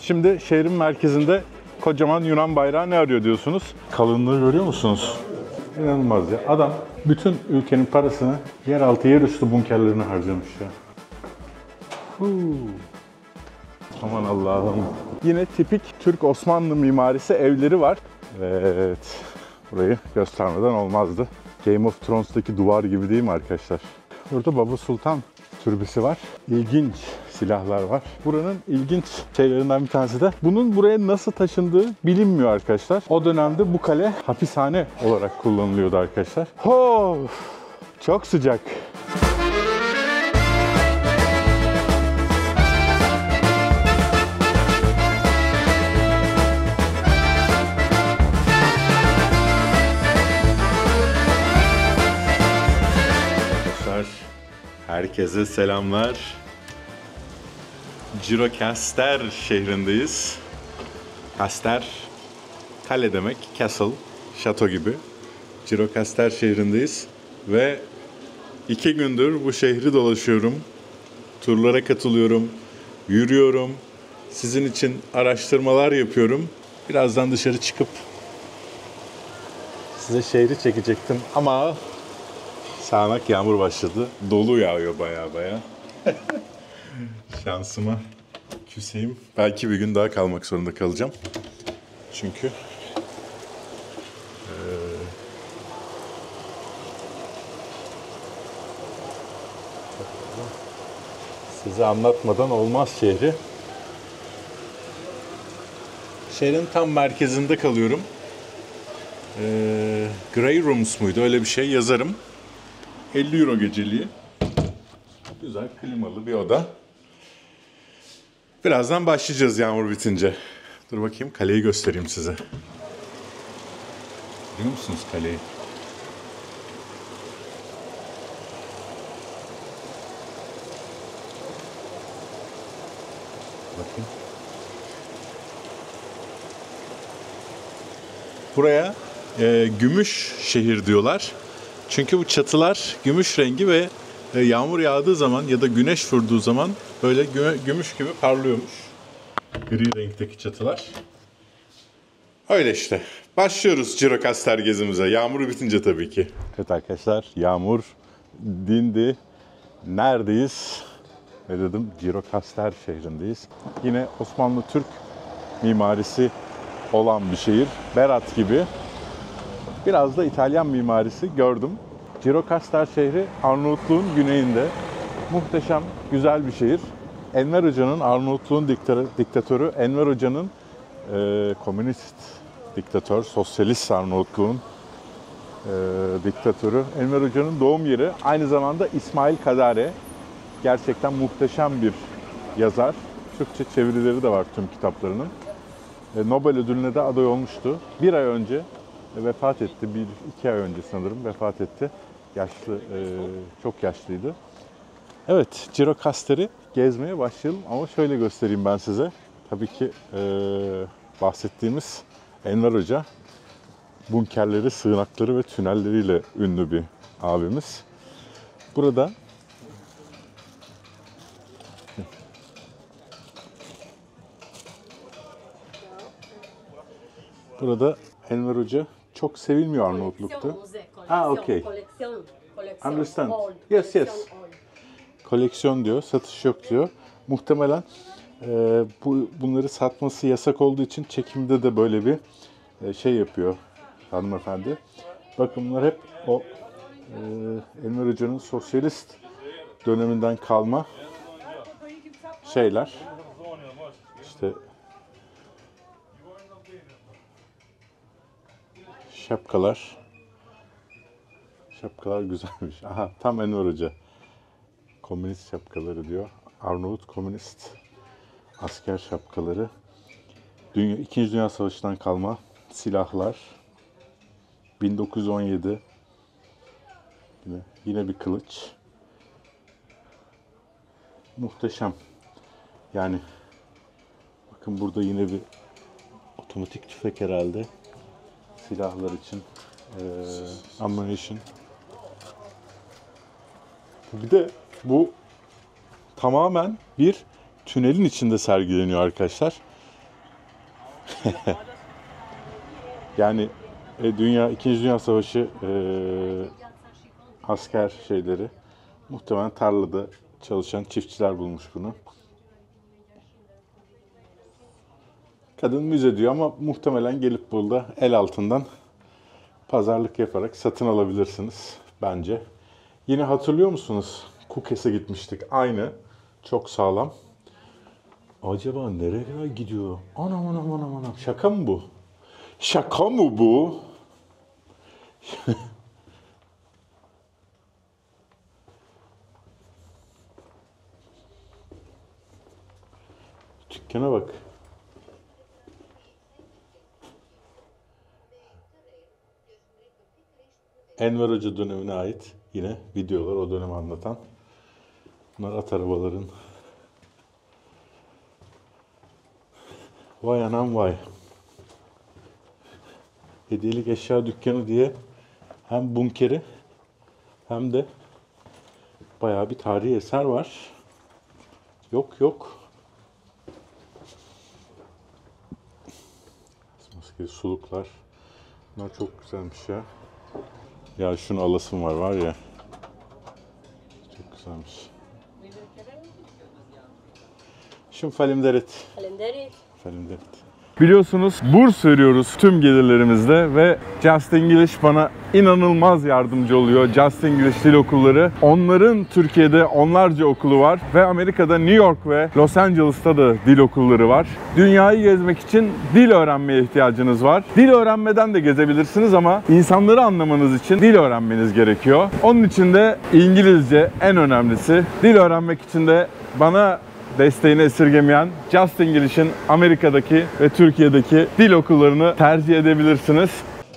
Şimdi şehrin merkezinde kocaman Yunan bayrağı ne arıyor diyorsunuz? Kalınlığı görüyor musunuz? İnanılmaz ya. Adam bütün ülkenin parasını yeraltı yerüstü bunkerlerine harcamış ya. Aman Allah'ım. Yine tipik Türk Osmanlı mimarisi evleri var. Evet. Burayı göstermeden olmazdı. Game of Thrones'taki duvar gibi değil mi arkadaşlar? Burada Baba Sultan türbesi var. İlginç silahlar var. Buranın ilginç şeylerinden bir tanesi de bunun buraya nasıl taşındığı bilinmiyor arkadaşlar. O dönemde bu kale hapishane olarak kullanılıyordu arkadaşlar. Çok sıcak. Herkese selamlar. Cirocaster şehrindeyiz. Caster, kale demek, castle, şato gibi. Cirocaster şehrindeyiz ve 2 gündür bu şehri dolaşıyorum. Turlara katılıyorum, yürüyorum. Sizin için araştırmalar yapıyorum. Birazdan dışarı çıkıp size şehri çekecektim ama sağanak yağmur başladı. Dolu yağıyor baya. Şansıma küseyim. Belki bir gün daha kalmak zorunda kalacağım. Çünkü size anlatmadan olmaz şehri. Şehrin tam merkezinde kalıyorum. Grey Rooms muydu? Öyle bir şey yazarım. 50 euro geceliği. Güzel klimalı bir oda. Birazdan başlayacağız yağmur bitince. Dur bakayım kaleyi göstereyim size. Görüyor musunuz kaleyi? Bakın. Buraya gümüş şehir diyorlar. Çünkü bu çatılar gümüş rengi ve yağmur yağdığı zaman ya da güneş vurduğu zaman böyle gümüş gibi parlıyormuş. Gri renkteki çatılar. Öyle işte. Başlıyoruz Cirocaster gezimize. Yağmur bitince tabii ki. Evet arkadaşlar, yağmur dindi. Neredeyiz? Ne dedim? Cirocaster şehrindeyiz. Yine Osmanlı Türk mimarisi olan bir şehir. Berat gibi. Biraz da İtalyan mimarisi gördüm. Cirocaster şehri Arnavutluğun güneyinde. Muhteşem, güzel bir şehir. Enver Hoca'nın, Arnavutluğun diktatörü Enver Hoca'nın komünist diktatör, sosyalist Arnavutluğun diktatörü Enver Hoca'nın doğum yeri. Aynı zamanda İsmail Kadare. Gerçekten muhteşem bir yazar. Türkçe çevirileri de var tüm kitaplarının. Nobel ödülüne de aday olmuştu. Bir ay önce vefat etti. 1-2 ay önce sanırım vefat etti. Yaşlı, çok yaşlıydı. Evet, Cirocaster'i gezmeye başlayalım ama şöyle göstereyim ben size. Tabii ki bahsettiğimiz Enver Hoca bunkerleri, sığınakları ve tünelleriyle ünlü bir abimiz. Burada Enver Hoca çok sevilmiyor Arnavutluk'ta. Okay. Understand. Yes. Koleksiyon diyor, satış yok diyor. Muhtemelen bunları satması yasak olduğu için çekimde de böyle bir şey yapıyor hanımefendi. Bakın bunlar hep o Enver Hoca'nın sosyalist döneminden kalma şeyler. İşte şapkalar. Şapkalar güzelmiş. Aha, tam Enver Hoca. Komünist şapkaları diyor. Arnavut komünist asker şapkaları. İkinci Dünya Savaşı'ndan kalma silahlar. 1917. Yine bir kılıç. Muhteşem. Yani bakın burada yine bir otomatik tüfek herhalde. Silahlar için. Ammunition. Bir de bu tamamen bir tünelin içinde sergileniyor arkadaşlar. Yani İkinci Dünya Savaşı asker şeyleri muhtemelen tarlada çalışan çiftçiler bulmuş bunu. Kadın müze diyor ama muhtemelen gelip burada el altından pazarlık yaparak satın alabilirsiniz bence. Yine hatırlıyor musunuz? Kukes'e gitmiştik. Aynı. Çok sağlam. Acaba nereye gidiyor? Anam anam anam anam. Şaka mı bu? Şaka mı bu? Dükkana bak. Enver Hoca dönemine ait yine videolar o dönemi anlatan. Bunlar at arabaların. Vay anam vay. Hediyelik eşya dükkanı diye hem bunkeri hem de bayağı bir tarihi eser var. Yok. Maskeli suluklar. Bunlar çok güzelmiş ya. Ya şunu alasım var ya. Çok güzelmiş. Şimdi Faleminderit. Faleminderit. Biliyorsunuz burs veriyoruz tüm gelirlerimizde ve Just English bana inanılmaz yardımcı oluyor. Just English dil okulları. Onların Türkiye'de onlarca okulu var ve Amerika'da New York ve Los Angeles'ta da dil okulları var. Dünyayı gezmek için dil öğrenmeye ihtiyacınız var. Dil öğrenmeden de gezebilirsiniz ama insanları anlamanız için dil öğrenmeniz gerekiyor. Onun için de İngilizce en önemlisi. Dil öğrenmek için de bana desteğini esirgemeyen Just English'in Amerika'daki ve Türkiye'deki dil okullarını tercih edebilirsiniz.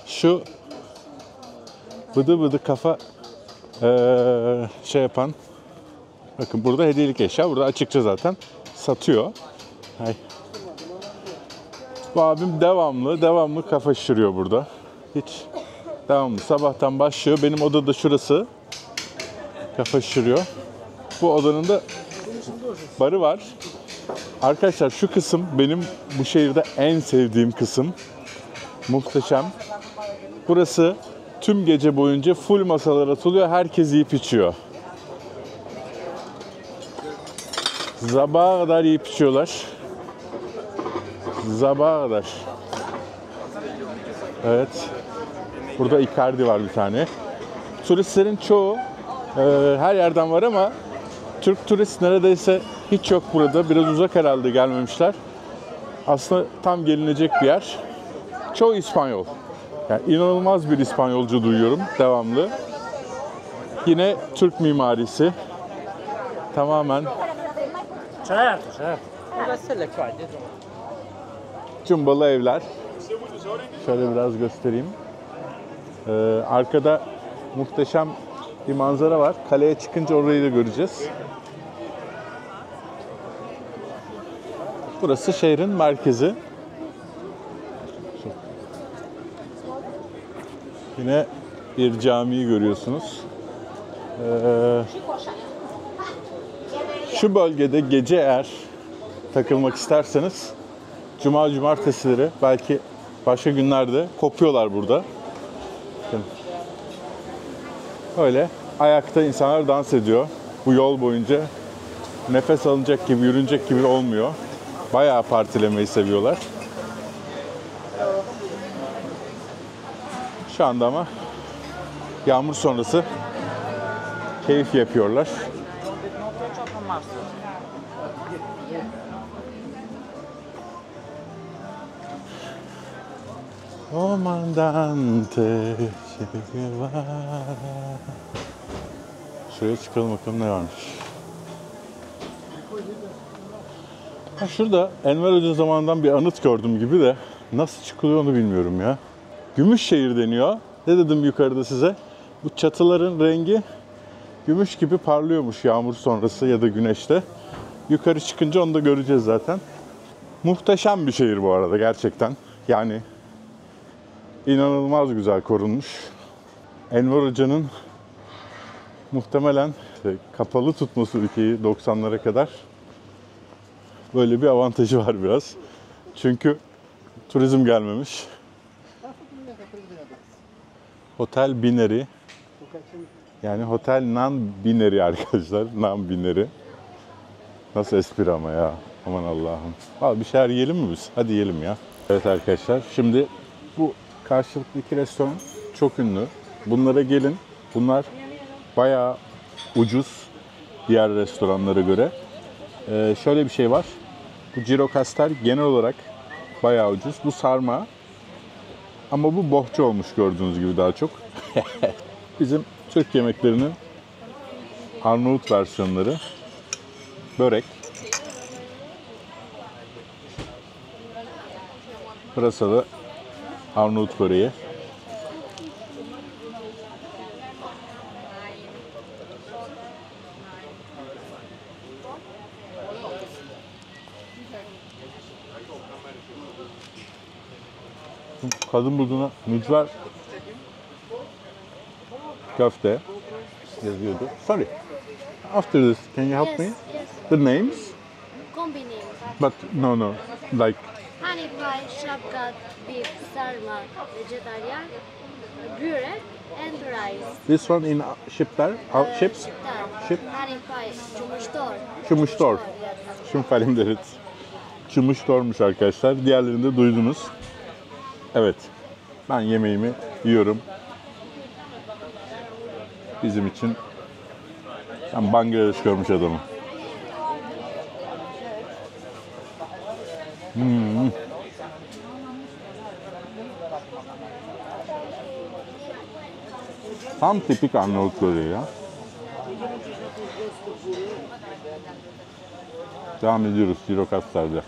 Şu bıdı bıdı kafa şey yapan, bakın burada hediyelik eşya, burada açıkça zaten satıyor. Bu abim devamlı kafa şişiriyor burada. Hiç devamlı sabahtan başlıyor. Benim odada şurası kafa şişiriyor. Bu odanın da barı var. Arkadaşlar şu kısım benim bu şehirde en sevdiğim kısım. Muhteşem. Burası tüm gece boyunca full masalar atılıyor. Herkes yiyip içiyor. Sabaha kadar yiyip içiyorlar. Sabaha kadar. Evet. Burada Icardi var bir tane. Turistlerin çoğu her yerden var ama Türk turist neredeyse hiç yok burada. Biraz uzak herhalde gelmemişler. Aslında tam gelinecek bir yer. Çoğu İspanyol. Yani inanılmaz bir İspanyolca duyuyorum devamlı. Yine Türk mimarisi. Tamamen cumbalı evler. Şöyle biraz göstereyim. Arkada muhteşem bir manzara var. Kaleye çıkınca orayı da göreceğiz. Burası şehrin merkezi. Yine bir camiyi görüyorsunuz. Şu bölgede gece eğer takılmak isterseniz cuma cumartesileri belki başka günlerde kopuyorlar burada. Öyle ayakta insanlar dans ediyor. Bu yol boyunca nefes alınacak gibi, yürünecek gibi olmuyor. Bayağı partilemeyi seviyorlar. Şu anda ama yağmur sonrası keyif yapıyorlar. Comandante. Şuraya çıkalım bakalım ne varmış. Şurada Enver Hoca zamanından bir anıt gördüm gibi de nasıl çıkılıyor onu bilmiyorum ya. Gümüşşehir deniyor. Ne dedim yukarıda size? Bu çatıların rengi gümüş gibi parlıyormuş yağmur sonrası ya da güneşte. Yukarı çıkınca onu da göreceğiz zaten. Muhteşem bir şehir bu arada gerçekten. Yani inanılmaz güzel korunmuş. Enver Hoca'nın muhtemelen kapalı tutması ülkeyi 90'lara kadar böyle bir avantajı var biraz. Çünkü turizm gelmemiş. Hotel Binary. Yani Hotel Non-Binary arkadaşlar. Non-Binary. Nasıl espri ama ya. Aman Allah'ım. Abi bir şeyler yiyelim mi biz? Hadi yiyelim ya. Evet arkadaşlar. Şimdi bu karşılıklı iki restoran çok ünlü. Bunlara gelin. Bunlar bayağı ucuz diğer restoranlara göre. Şöyle bir şey var. Bu Gjirokastër genel olarak bayağı ucuz. Bu sarma. Ama bu bohça olmuş gördüğünüz gibi daha çok. Bizim Türk yemeklerinin Arnavut versiyonları. Börek. Pırasalı Arnavut böreği. Kadın bulduğuna mücver köfte yazıyordu. Sorry. After this, can you help me? Yes. The names? Combi names. But no. Like Honey pie, şapkat, beef, sarma, vegetarian, börek, and rice. this one in Shiptar? Ships? Ship? Honey pie, çumuştor. Çumuştor. Yes. Şumfalimderit. Çumuştormuş arkadaşlar. Diğerlerini de duydunuz. Evet. Ben yemeğimi yiyorum. Bizim için ben Bangladeş görmüş adamım. Tam tipik Arnavut böreği ya. Devam ediyoruz Gjirokastër'de.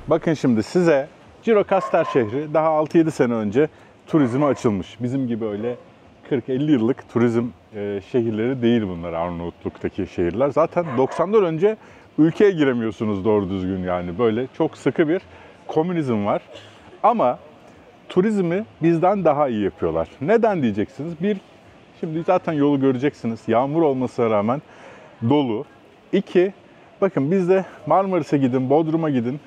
Bakın şimdi size Gjirokastër şehri daha 6-7 sene önce turizme açılmış. Bizim gibi öyle 40-50 yıllık turizm şehirleri değil bunlar, Arnavutluk'taki şehirler. Zaten 90'dan önce ülkeye giremiyorsunuz doğru düzgün yani. Böyle çok sıkı bir komünizm var. Ama turizmi bizden daha iyi yapıyorlar. Neden diyeceksiniz? Şimdi zaten yolu göreceksiniz. Yağmur olmasına rağmen dolu. 2, bakın bizde Marmaris'e gidin, Bodrum'a gidin.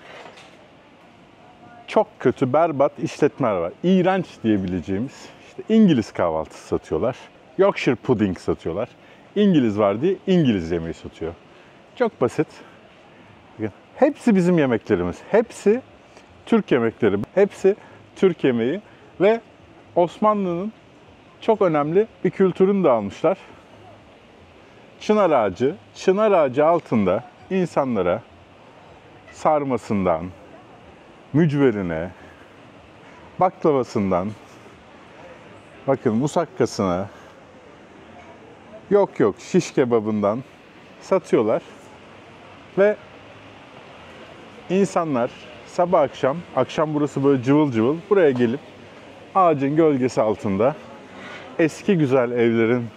Çok kötü, berbat işletmeler var. İğrenç diyebileceğimiz işte İngiliz kahvaltısı satıyorlar. Yorkshire pudding satıyorlar. İngiliz var diye İngiliz yemeği satıyor. Çok basit. Hepsi bizim yemeklerimiz. Hepsi Türk yemekleri. Hepsi Türk yemeği ve Osmanlı'nın çok önemli bir kültürünü de almışlar. Çınar ağacı altında insanlara sarmasından, mücverine, baklavasından, bakın musakkasına, yok şiş kebabından satıyorlar. Ve insanlar sabah akşam burası böyle cıvıl cıvıl, buraya gelip ağacın gölgesi altında, eski güzel evlerin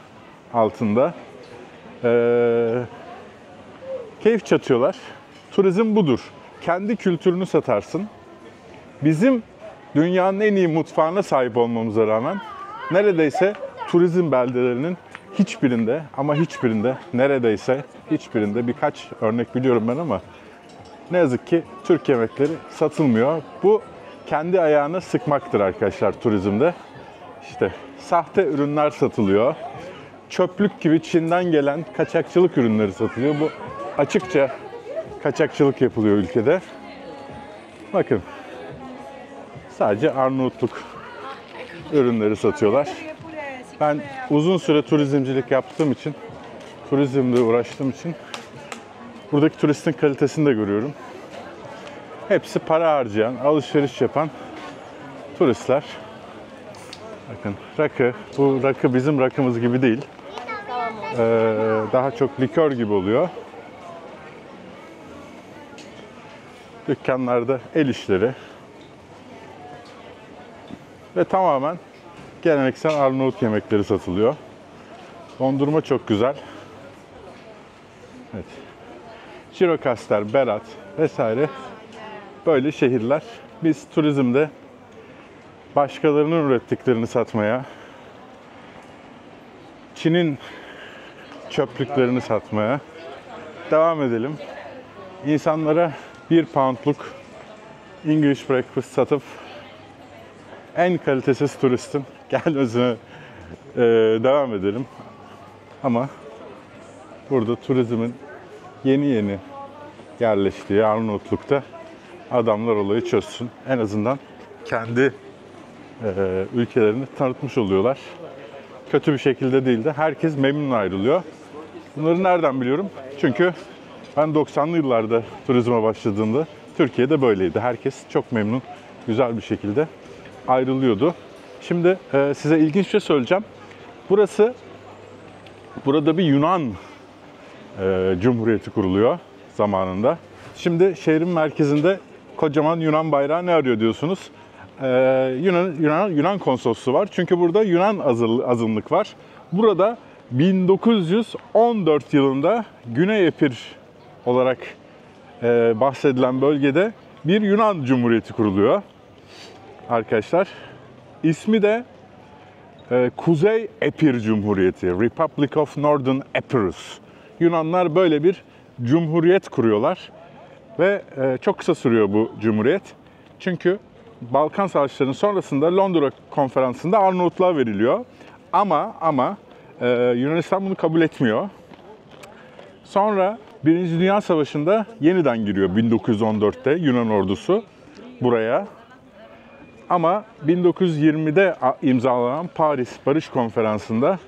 altında keyif çatıyorlar. Turizm budur. Kendi kültürünü satarsın. Bizim dünyanın en iyi mutfağına sahip olmamıza rağmen neredeyse turizm beldelerinin neredeyse hiçbirinde birkaç örnek biliyorum ben ama ne yazık ki Türk yemekleri satılmıyor. Bu kendi ayağına sıkmaktır arkadaşlar turizmde. İşte sahte ürünler satılıyor. Çöplük gibi Çin'den gelen kaçakçılık ürünleri satılıyor. Bu açıkça kaçakçılık yapılıyor ülkede. Bakın. Sadece Arnavutluk ürünleri satıyorlar. Ben uzun süre turizmcilik yaptığım için, turizmle uğraştığım için buradaki turistin kalitesini de görüyorum. Hepsi para harcayan, alışveriş yapan turistler. Bakın rakı. Bu rakı bizim rakımız gibi değil. Daha çok likör gibi oluyor. Dükkanlarda el işleri. Ve tamamen geleneksel Arnavut yemekleri satılıyor. Dondurma çok güzel. Evet. Gjirokastër, Berat vesaire böyle şehirler. Biz turizmde başkalarının ürettiklerini satmaya, Çin'in çöplüklerini satmaya devam edelim. İnsanlara 1 poundluk English breakfast satıp en kalitesiz turistin gelmesine devam edelim. Ama burada turizmin yeni yerleştiği Arnavutluk'ta adamlar olayı çözsün. En azından kendi ülkelerini tanıtmış oluyorlar. Kötü bir şekilde değil de herkes memnun ayrılıyor. Bunları nereden biliyorum? Çünkü ben 90'lı yıllarda turizme başladığımda Türkiye'de böyleydi. Herkes çok memnun, güzel bir şekilde ayrılıyordu. Şimdi size ilginç bir şey söyleyeceğim. Burada bir Yunan Cumhuriyeti kuruluyor zamanında. Şimdi şehrin merkezinde kocaman Yunan bayrağı ne arıyor diyorsunuz? Yunan konsolosluğu var. Çünkü burada Yunan azınlık var. Burada 1914 yılında Güney Epir olarak bahsedilen bölgede bir Yunan Cumhuriyeti kuruluyor. Arkadaşlar, ismi de Kuzey Epir Cumhuriyeti, Republic of Northern Epirus. Yunanlar böyle bir cumhuriyet kuruyorlar ve çok kısa sürüyor bu cumhuriyet. Çünkü Balkan Savaşları'nın sonrasında Londra Konferansı'nda Arnavutluğa veriliyor. Ama Yunanistan bunu kabul etmiyor. Sonra Birinci Dünya Savaşı'nda yeniden giriyor 1914'te Yunan ordusu buraya. Ama 1920'de imzalanan Paris Barış Konferansı'nda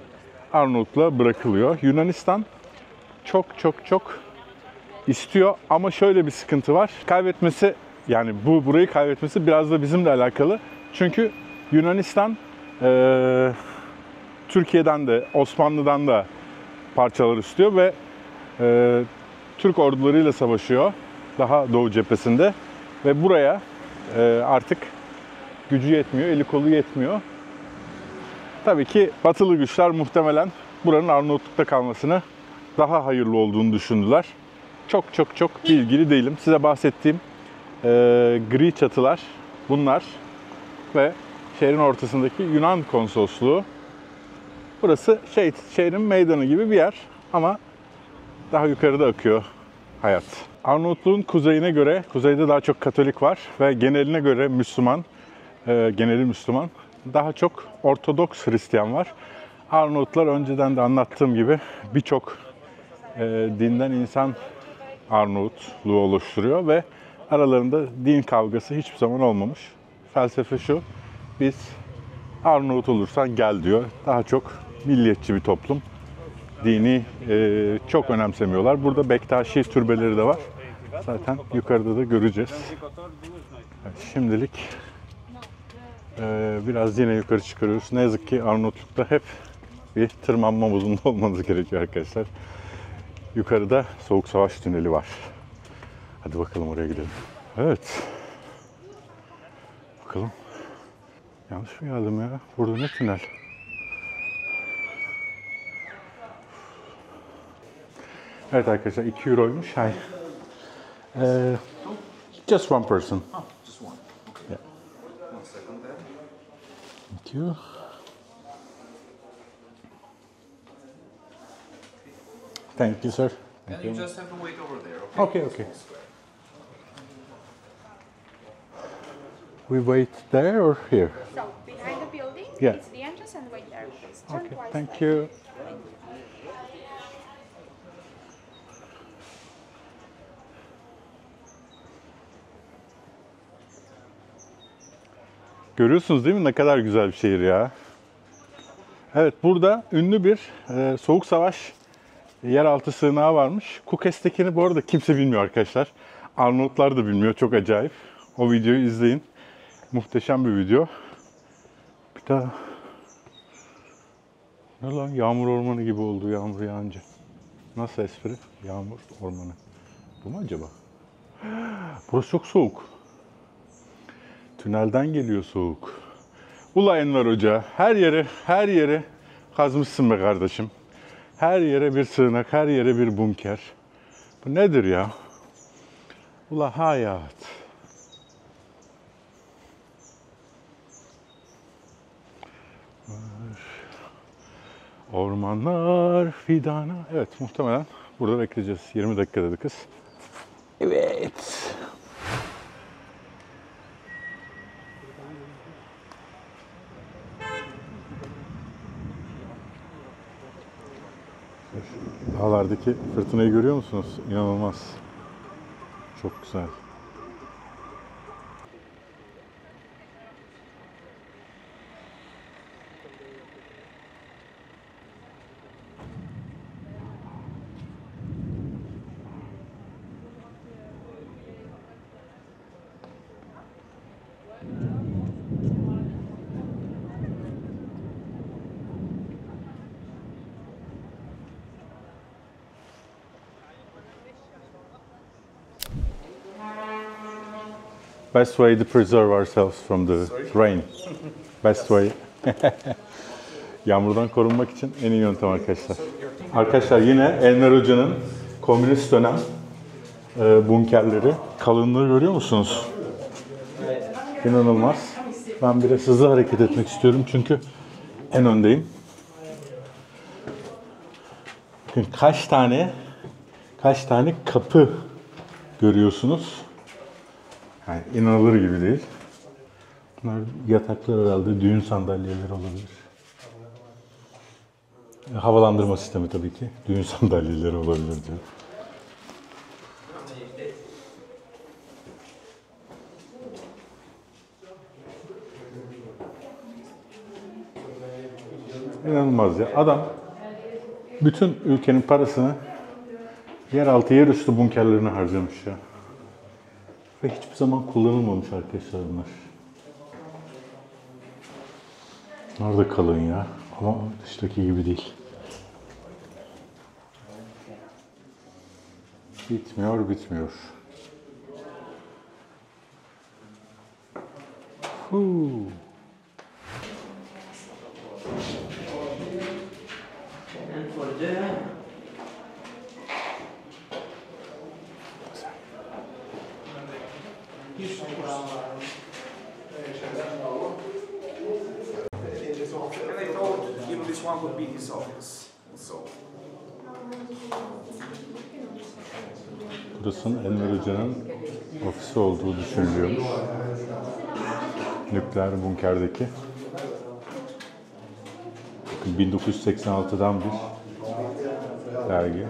Arnavutluğa bırakılıyor. Yunanistan çok istiyor ama şöyle bir sıkıntı var. Burayı kaybetmesi biraz da bizimle alakalı. Çünkü Yunanistan Türkiye'den de Osmanlı'dan da parçalar istiyor ve Türk ordularıyla savaşıyor daha Doğu cephesinde ve buraya artık gücü yetmiyor, eli kolu yetmiyor. Tabii ki batılı güçler muhtemelen buranın Arnavutluk'ta kalmasını daha hayırlı olduğunu düşündüler. Çok bilgili değilim. Size bahsettiğim gri çatılar bunlar ve şehrin ortasındaki Yunan konsolosluğu. Burası şehrin meydanı gibi bir yer ama daha yukarıda akıyor hayat. Arnavutluğun kuzeyine göre, kuzeyde daha çok Katolik var ve geneline göre geneli Müslüman. Daha çok Ortodoks Hristiyan var. Arnavutlar önceden de anlattığım gibi birçok dinden insan Arnavutluğu oluşturuyor ve aralarında din kavgası hiçbir zaman olmamış. Felsefe şu, biz Arnavut olursan gel diyor. Daha çok milliyetçi bir toplum. Dini çok önemsemiyorlar. Burada Bektaşi türbeleri de var. Zaten yukarıda da göreceğiz. Evet, şimdilik biraz yine yukarı çıkarıyoruz. Ne yazık ki Arnavutluk'ta hep bir tırmanma modunda olmanız gerekiyor arkadaşlar. Yukarıda Soğuk Savaş Tüneli var. Hadi bakalım oraya gidelim. Evet. Bakalım. Yanlış mı geldim ya? Burada ne tünel? Evet arkadaşlar 2 euroymuş. Just one person. Just one. Okay. Yeah. 1 second there. Thank you. Thank you, sir. And you just have to wait over there, Okay, okay? okay. We wait there or here? So, behind the building, Yeah. it's the entrance and wait there, please. Turn Okay, twice. thank you. Görüyorsunuz değil mi ne kadar güzel bir şehir ya. Evet, burada ünlü bir Soğuk Savaş yeraltı sığınağı varmış. Kukes'tekini bu arada kimse bilmiyor arkadaşlar. Arnavutlar da bilmiyor, çok acayip. O videoyu izleyin. Muhteşem bir video. Bir daha... Ne lan? Yağmur ormanı gibi oldu yağmur yağınca. Nasıl espri? Yağmur ormanı. Bu mu acaba? Burası çok soğuk. Tünelden geliyor soğuk. Ula Enver Hoca, her yere kazmışsın be kardeşim. Her yere bir sığınak, her yere bir bunker. Bu nedir ya? Ula hayat. Ormanlar fidana. Evet, muhtemelen burada bekleyeceğiz. 20 dakika dedi kız. Evet. Dağlardaki fırtınayı görüyor musunuz? İnanılmaz. Çok güzel. Best way to preserve ourselves from the rain. Best way. Yağmurdan korunmak için en iyi yöntem arkadaşlar. Arkadaşlar yine Enver Hoca'nın komünist dönem bunkerleri. Kalınlığı görüyor musunuz? İnanılmaz. Ben biraz hızlı hareket etmek istiyorum çünkü en öndeyim. Bakın kaç tane kapı görüyorsunuz. Yani inanılır gibi değil. Bunlar yataklar herhalde, düğün sandalyeleri olabilir. Havalandırma sistemi tabii ki. Düğün sandalyeleri olabilir diyor. İnanılmaz ya. Adam bütün ülkenin parasını yeraltı, yerüstü bunkerlerine harcamış ya. Ve hiçbir zaman kullanılmamış arkadaşlar bunlar. Bunlar da kalın ya. Ama dıştaki gibi değil. Bitmiyor. Huu. And I thought, this one would be his office. So. Burasının Enver Hoca'nın ofisi olduğu düşünülüyormuş. Nükleer bunkerdeki. 1986'dan bir dergi.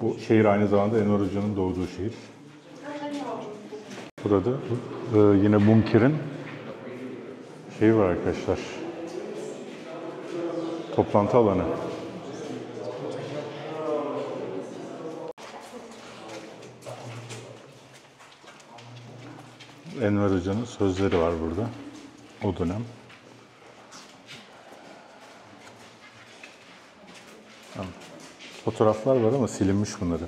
Bu şehir aynı zamanda Enver Hoca'nın doğduğu şehir. Burada yine bunkerin şeyi var arkadaşlar. Toplantı alanı. Enver Hoca'nın sözleri var burada. O dönem. Fotoğraflar var ama silinmiş bunlar hep.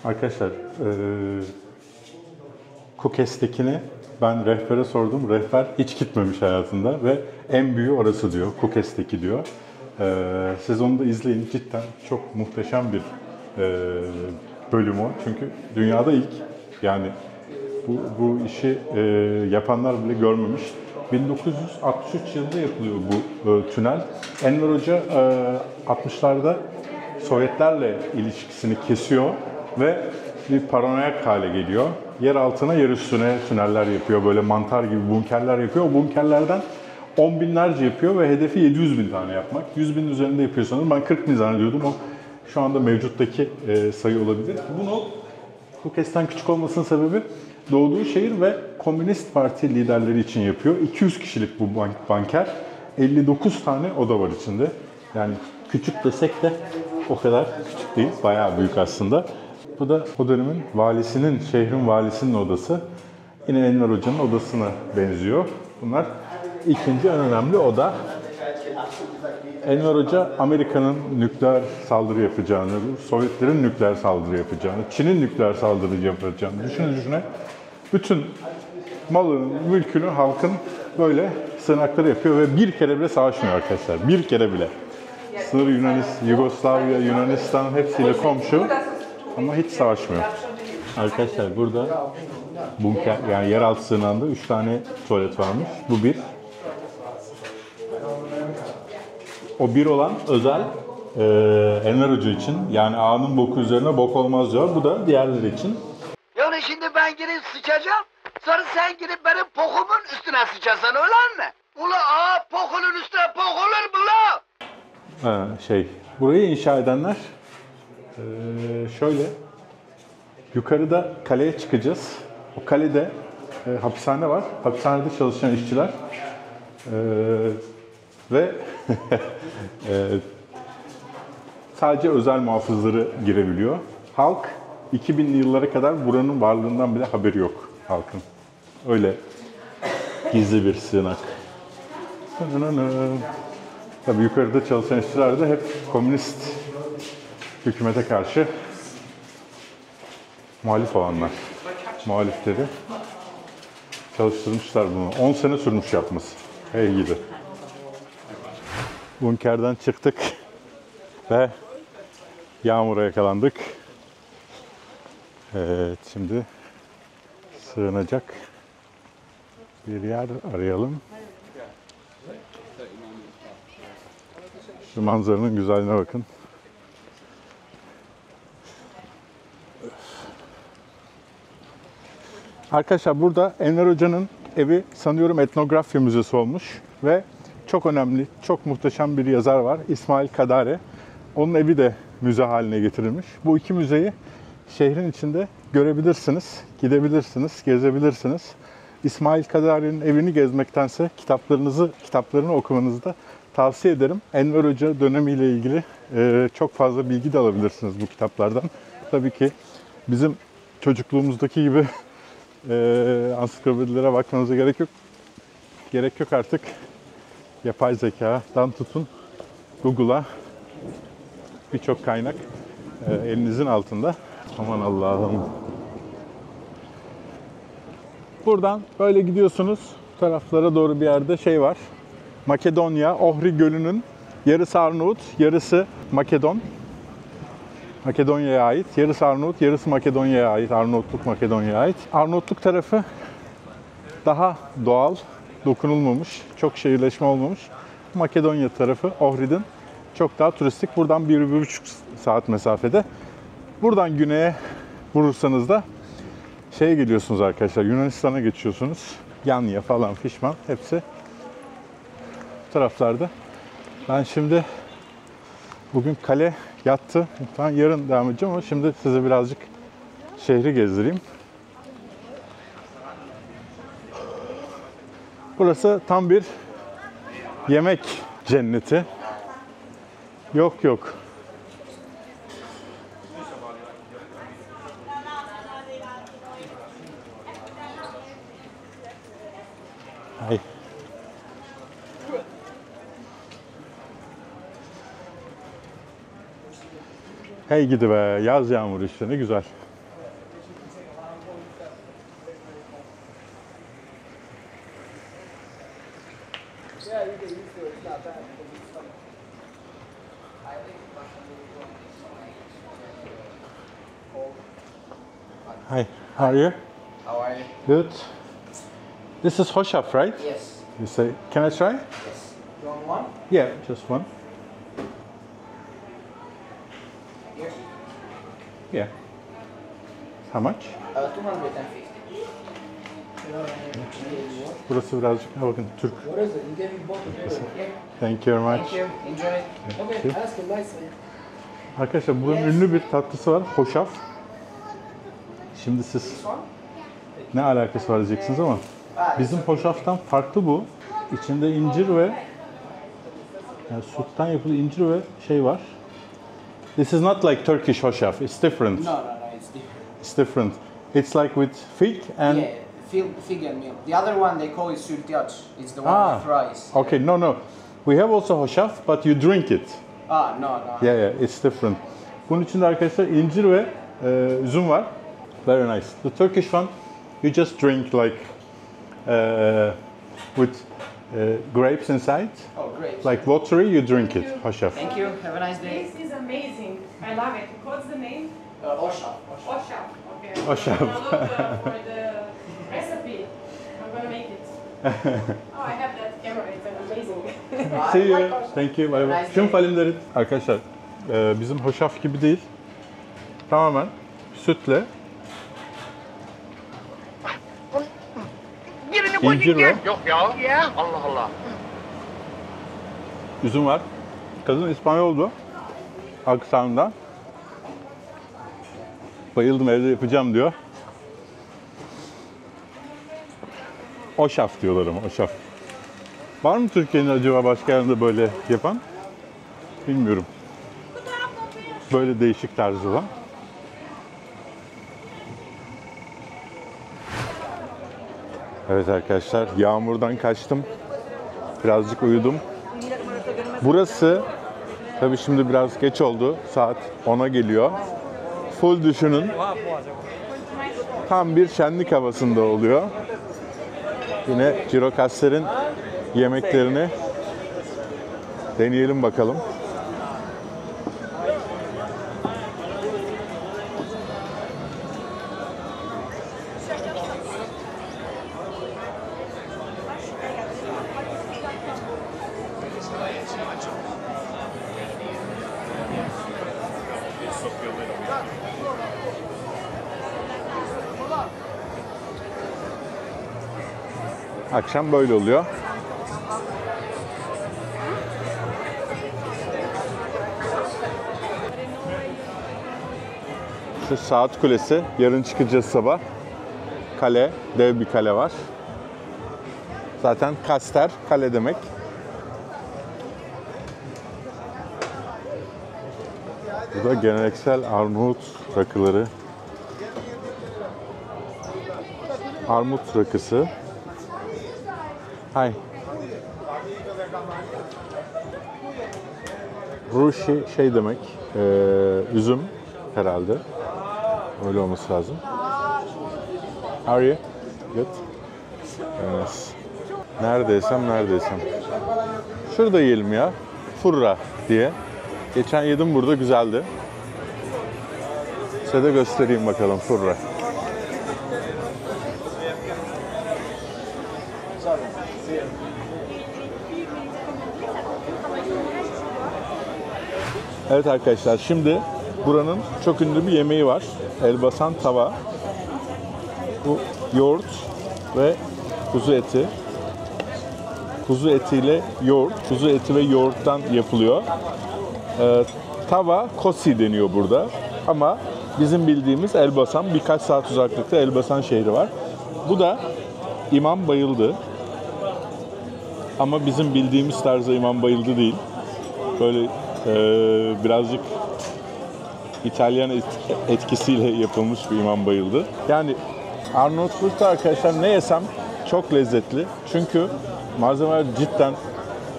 Arkadaşlar, Kukes'tekine ben rehbere sordum. Rehber hiç gitmemiş hayatında ve en büyüğü orası diyor. Kukes'teki diyor. Siz onu da izleyin. Cidden çok muhteşem bir bölüm o. Çünkü dünyada ilk. Yani bu işi yapanlar bile görmemiş. 1963 yılında yapılıyor bu tünel. Enver Hoca 60'larda Sovyetlerle ilişkisini kesiyor ve bir paranoyak hale geliyor. Yer altına, yer üstüne tüneller yapıyor. Böyle mantar gibi bunkerler yapıyor. O bunkerlerden 10 binlerce yapıyor ve hedefi 700 bin tane yapmak. 100 binin üzerinde yapıyor sanırım. Ben 40 bin zannediyordum. O şu anda mevcuttaki sayı olabilir. Bunu Kukes'ten küçük olmasının sebebi doğduğu şehir ve Komünist Parti liderleri için yapıyor. 200 kişilik bu banker. 59 tane oda var içinde. Yani küçük desek de o kadar küçük değil. Bayağı büyük aslında. Bu da o dönemin valisinin, şehrin valisinin odası. Yine Enver Hoca'nın odasına benziyor. Bunlar ikinci en önemli oda. Enver Hoca Amerika'nın nükleer saldırı yapacağını, Sovyetlerin nükleer saldırı yapacağını, Çin'in nükleer saldırı yapacağını düşüne bütün malını, mülkünü halkın böyle sığınakları yapıyor ve bir kere bile savaşmıyor arkadaşlar. Bir kere bile. Sınır Yugoslavya, Yunanistan hepsiyle komşu ama hiç savaşmıyor. Arkadaşlar burada bunker, yani yeraltı sığınağında 3 tane tuvalet varmış. Bu bir. O bir olan özel Enver Hoca için. Yani ağanın boku üzerine bok olmaz diyor. Bu da diğerleri için. Yani şimdi ben girip sıçacağım, sonra sen girip benim pokumun üstüne sıçarsın öyle mi? Ula ağa pokunun üstüne pok olur mu la? Burayı inşa edenler şöyle, yukarıda kaleye çıkacağız. O kalede hapishane var. Hapishanede çalışan işçiler ve sadece özel muhafızları girebiliyor. Halk 2000'li yıllara kadar buranın varlığından bile haberi yok halkın. Öyle gizli bir sığınak. Tabii yukarıda çalışan işçiler de hep komünist hükümete karşı muhalif olanlar. Muhalifleri çalıştırmışlar bunu. 10 sene sürmüş yapması. Hey gidi. Bunkerden çıktık ve yağmura yakalandık. Evet, şimdi sığınacak bir yer arayalım. Şu manzaranın güzelliğine bakın. Arkadaşlar burada Enver Hoca'nın evi sanıyorum etnografya müzesi olmuş ve çok önemli, çok muhteşem bir yazar var. İsmail Kadare. Onun evi de müze haline getirilmiş. Bu iki müzeyi şehrin içinde görebilirsiniz, gidebilirsiniz, gezebilirsiniz. İsmail Kadare'nin evini gezmektense kitaplarını okumanızı da tavsiye ederim. Enver Hoca dönemiyle ilgili çok fazla bilgi de alabilirsiniz bu kitaplardan. Tabii ki bizim çocukluğumuzdaki gibi ansiklopedilere bakmanıza gerek yok. Gerek yok artık. Yapay zekadan tutun Google'a birçok kaynak elinizin altında. Aman Allah'ım. Buradan böyle gidiyorsunuz. Bu taraflara doğru bir yerde şey var. Makedonya, Ohri Gölü'nün yarısı Arnavut, yarısı Makedon. Makedonya'ya ait. Yarısı Arnavut, yarısı Makedonya'ya ait. Arnavutluk Makedonya'ya ait. Arnavutluk tarafı daha doğal, dokunulmamış, çok şehirleşme olmamış. Makedonya tarafı, Ohrid'in çok daha turistik. Buradan 1-1,5 saat mesafede. Buradan güneye vurursanız da şeye geliyorsunuz arkadaşlar, Yunanistan'a geçiyorsunuz. Yanya falan fişman hepsi bu taraflarda. Ben şimdi bugün kale yattı. Ben yarın devam edeceğim ama şimdi size birazcık şehri gezdireyim. Burası tam bir yemek cenneti. Yok. Hay. Hey gidi be, yaz yağmuru işte ne güzel. Hi, how are you? How are you? Good. This is Hoşaf, right? Yes. You say, can I try? Yes. You want one? Yeah, just one. Here. Yeah. How much? 250. Burası birazcık, bakın Türk. What is it? You gave me both together. Here. Thank you very much. Thank you. Enjoy it. Thank you. Ask him nicely. Arkadaşlar buranın ünlü bir tatlısı var, Hoşaf. Şimdi siz This one? ne alakası var diyeceksiniz ama bizim Hoşaf'tan farklı bu. İçinde incir ve yani sütten yapılı incir ve şey var. This is not like Turkish Hoşaf. It's different. No, it's different. It's different. It's like with fig and Yeah, fig and milk. The other one they call it sürtiyaç. It's the one with rice. Okay, no. We have also Hoşaf, but you drink it. No. Yeah, it's different. Bunun içinde arkadaşlar incir ve üzüm var. Very nice. The Turkish one, you just drink like with grapes inside. Oh, great. Like watery, you drink it. Hoşaf. Thank you. Have a nice day. This is amazing. I love it. What's the name? Oshaf. Oshaf. Okay. Oshaf. I'm gonna look for the recipe. I'm gonna make it. Oh, I have that camera. It's amazing. See you. Thank you. Bye bye. Şun falimleri. Arkadaşlar bizim hoşaf gibi değil. Tamamen sütle, incir ve Yok ya. Allah Allah. üzüm var. Kadın İspanyoldu. Aksanından. Bayıldım, evde yapacağım diyor. Oşaf diyorlar ama, oşaf. Var mı Türkiye'nin acaba başka yerinde böyle yapan? Bilmiyorum. Böyle değişik tarzı olan. Evet arkadaşlar, yağmurdan kaçtım. Birazcık uyudum. Burası, tabii şimdi biraz geç oldu. Saat 10'a geliyor. Full düşünün. Tam bir şenlik havasında oluyor. Yine Girokastler'in yemeklerini deneyelim bakalım. Akşam böyle oluyor. Şu saat kulesi. Yarın çıkacağız sabah. Kale. Dev bir kale var. Zaten Kaster kale demek. Bu da geleneksel Arnavut rakıları. Armut rakısı. Hay. Rushi şey demek, üzüm herhalde. Öyle olması lazım. How are you? Good. Evet. Neredeysem. Şurada yiyelim ya. Furra diye. Geçen yedim burada, güzeldi. Size de göstereyim bakalım furra. Evet arkadaşlar, şimdi buranın çok ünlü bir yemeği var. Elbasan tava. Bu yoğurt ve kuzu eti. Kuzu etiyle yoğurt. Kuzu eti ve yoğurttan yapılıyor. Tava kosi deniyor burada. Ama bizim bildiğimiz Elbasan, birkaç saat uzaklıkta Elbasan şehri var. Bu da İmam Bayıldı. Ama bizim bildiğimiz tarzda İmam Bayıldı değil. Böyle birazcık İtalyan etkisiyle yapılmış bir İmam Bayıldı. Yani Arnavutluk'ta arkadaşlar ne yesem çok lezzetli. Çünkü malzemeler cidden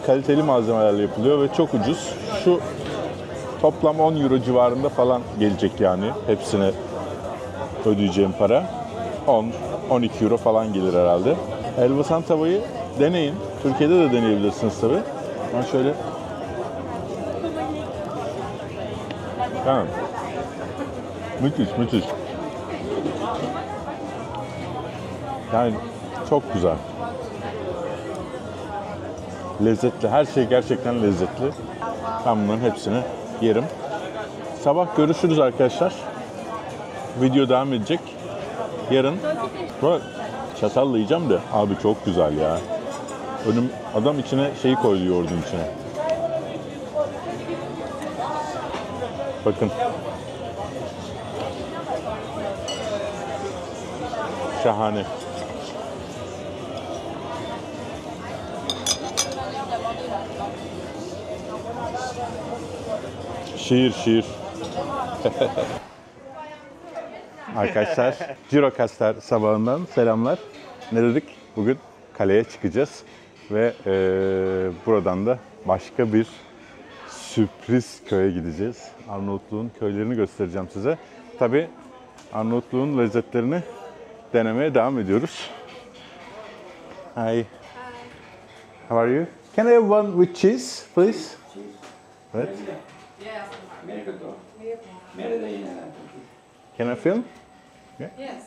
kaliteli malzemelerle yapılıyor ve çok ucuz. Şu toplam 10 euro civarında falan gelecek yani hepsine ödeyeceğim para. 10-12 euro falan gelir herhalde. Elbasan tavayı deneyin. Türkiye'de de deneyebilirsiniz tabii. Ben şöyle... Tamam. Müthiş. Yani çok güzel. Lezzetli. Her şey gerçekten lezzetli. Ben bunların hepsini yerim. Sabah görüşürüz arkadaşlar. Video devam edecek. Yarın çatalla yiyeceğim de abi çok güzel ya. Adam içine şeyi koydu, yoğurdun içine. Bakın. Şahane. Şiir. Arkadaşlar, Girokastler sabahından selamlar. Ne dedik? Bugün kaleye çıkacağız ve buradan da başka bir sürpriz köye gideceğiz. Arnavutluğun köylerini göstereceğim size. Tabii Arnavutluğun lezzetlerini denemeye devam ediyoruz. Hi. How are you? Can I have one with cheese, please? Evet. Can I film? Yeah. Yes.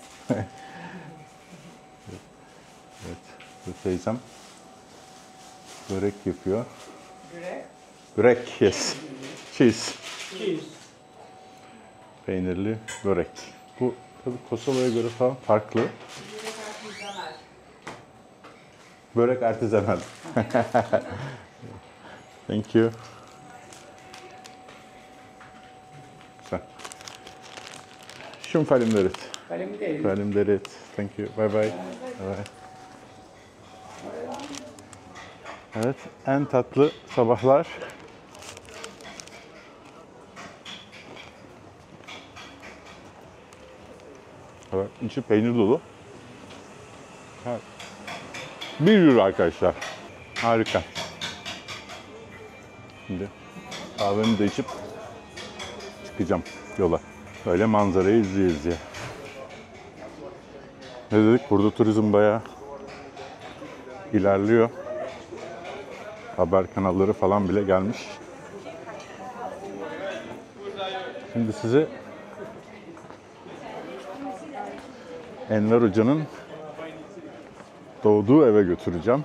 Evet, bu teyzem börek yapıyor. Börek, yes. Cheese. Peynirli börek. Bu tabii Kosova'ya göre falan farklı. Börek artizanal. Thank you. Güzel. Schon faleminderit. Faleminderit. Thank you. Bye bye. Bye bye. Evet, en tatlı sabahlar. Evet, içi peynir dolu. Evet. 1 euro arkadaşlar. Harika. Şimdi kahvemi de içip çıkacağım yola. Böyle manzarayı izleye. Ne dedik? Burada turizm bayağı ilerliyor. Haber kanalları falan bile gelmiş. Şimdi sizi Enver Hoca'nın doğduğu eve götüreceğim.